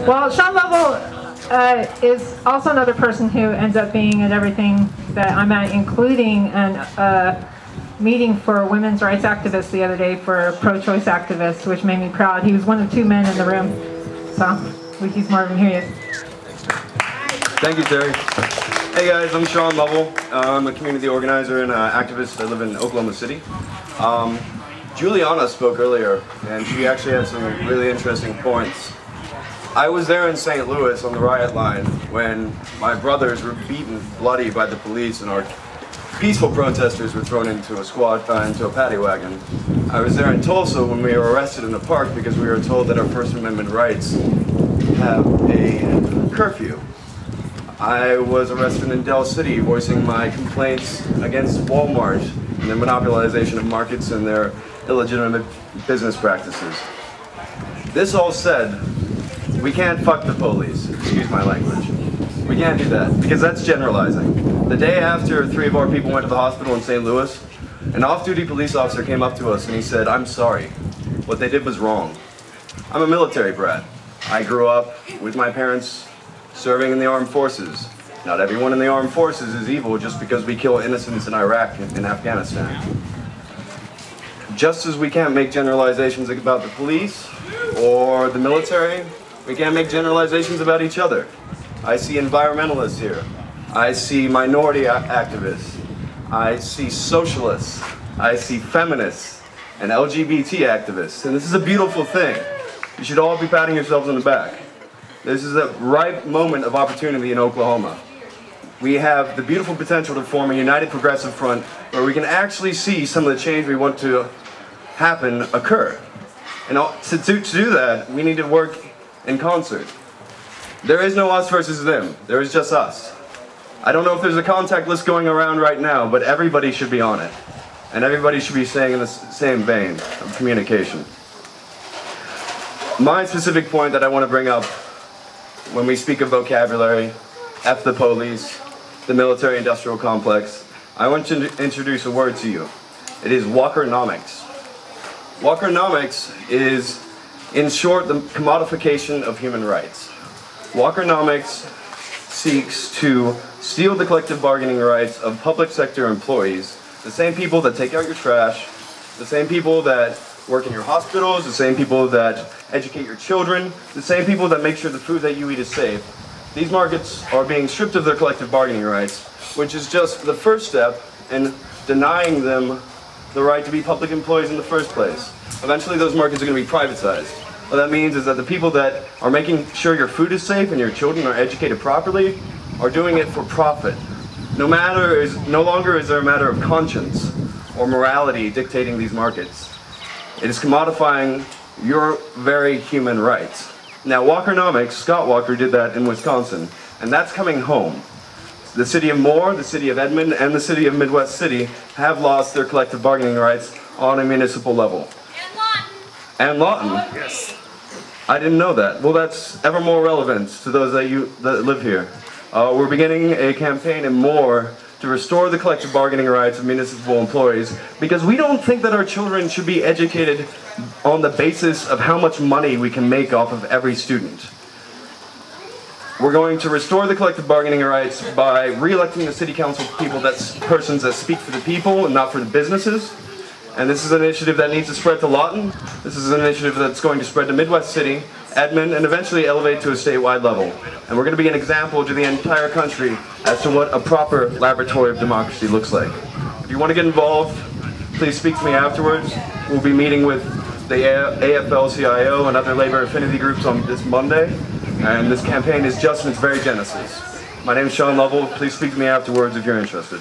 Well, Sean Lovell is also another person who ends up being at everything that I'm at, including a meeting for women's rights activists the other day for pro-choice activists, which made me proud. He was one of 2 men in the room, so he's Marvin. Here he is. Thank you, Terry. Hey guys, I'm Sean Lovell. I'm a community organizer and activist. I live in Oklahoma City. Juliana spoke earlier, and she actually had some really interesting points. I was there in St. Louis on the riot line when my brothers were beaten bloody by the police and our peaceful protesters were thrown into a paddy wagon. I was there in Tulsa when we were arrested in the park because we were told that our First Amendment rights have a curfew. I was arrested in Del City voicing my complaints against Walmart and their monopolization of markets and their illegitimate business practices. This all said, we can't fuck the police, excuse my language. We can't do that, because that's generalizing. The day after 3 of our people went to the hospital in St. Louis, an off-duty police officer came up to us and he said, "I'm sorry, what they did was wrong." I'm a military brat. I grew up with my parents serving in the armed forces. Not everyone in the armed forces is evil just because we kill innocents in Iraq and Afghanistan. Just as we can't make generalizations about the police or the military, we can't make generalizations about each other. I see environmentalists here. I see minority activists. I see socialists. I see feminists and LGBT activists. And this is a beautiful thing. You should all be patting yourselves on the back. This is a ripe moment of opportunity in Oklahoma. We have the beautiful potential to form a united progressive front where we can actually see some of the change we want to happen occur. And to do that, we need to work in concert. There is no us versus them. There is just us. I don't know if there's a contact list going around right now, but everybody should be on it. And everybody should be saying in the same vein of communication. My specific point that I want to bring up when we speak of vocabulary, F the police, the military-industrial complex, I want to introduce a word to you. It is Walkernomics. Walkernomics is, in short, the commodification of human rights. Walkernomics seeks to steal the collective bargaining rights of public sector employees, the same people that take out your trash, the same people that work in your hospitals, the same people that educate your children, the same people that make sure the food that you eat is safe. These markets are being stripped of their collective bargaining rights, which is just the first step in denying them the right to be public employees in the first place. Eventually those markets are going to be privatized. What that means is that the people that are making sure your food is safe and your children are educated properly are doing it for profit. No longer is there a matter of conscience or morality dictating these markets. It is commodifying your very human rights. Now, Walkernomics, Scott Walker did that in Wisconsin, and that's coming home. The city of Moore, the city of Edmond, and the city of Midwest City have lost their collective bargaining rights on a municipal level. And Lawton. Yes. I didn't know that. Well, that's ever more relevant to those that live here. We're beginning a campaign in Moore to restore the collective bargaining rights of municipal employees because we don't think that our children should be educated on the basis of how much money we can make off of every student. We're going to restore the collective bargaining rights by re-electing the city council persons that speak for the people and not for the businesses. And this is an initiative that needs to spread to Lawton. This is an initiative that's going to spread to Midwest City, Edmond, and eventually elevate to a statewide level. And we're going to be an example to the entire country as to what a proper laboratory of democracy looks like. If you want to get involved, please speak to me afterwards. We'll be meeting with the AFL-CIO and other labor affinity groups on this Monday. And this campaign is just in its very genesis. My name is Sean Lovell. Please speak to me afterwards if you're interested.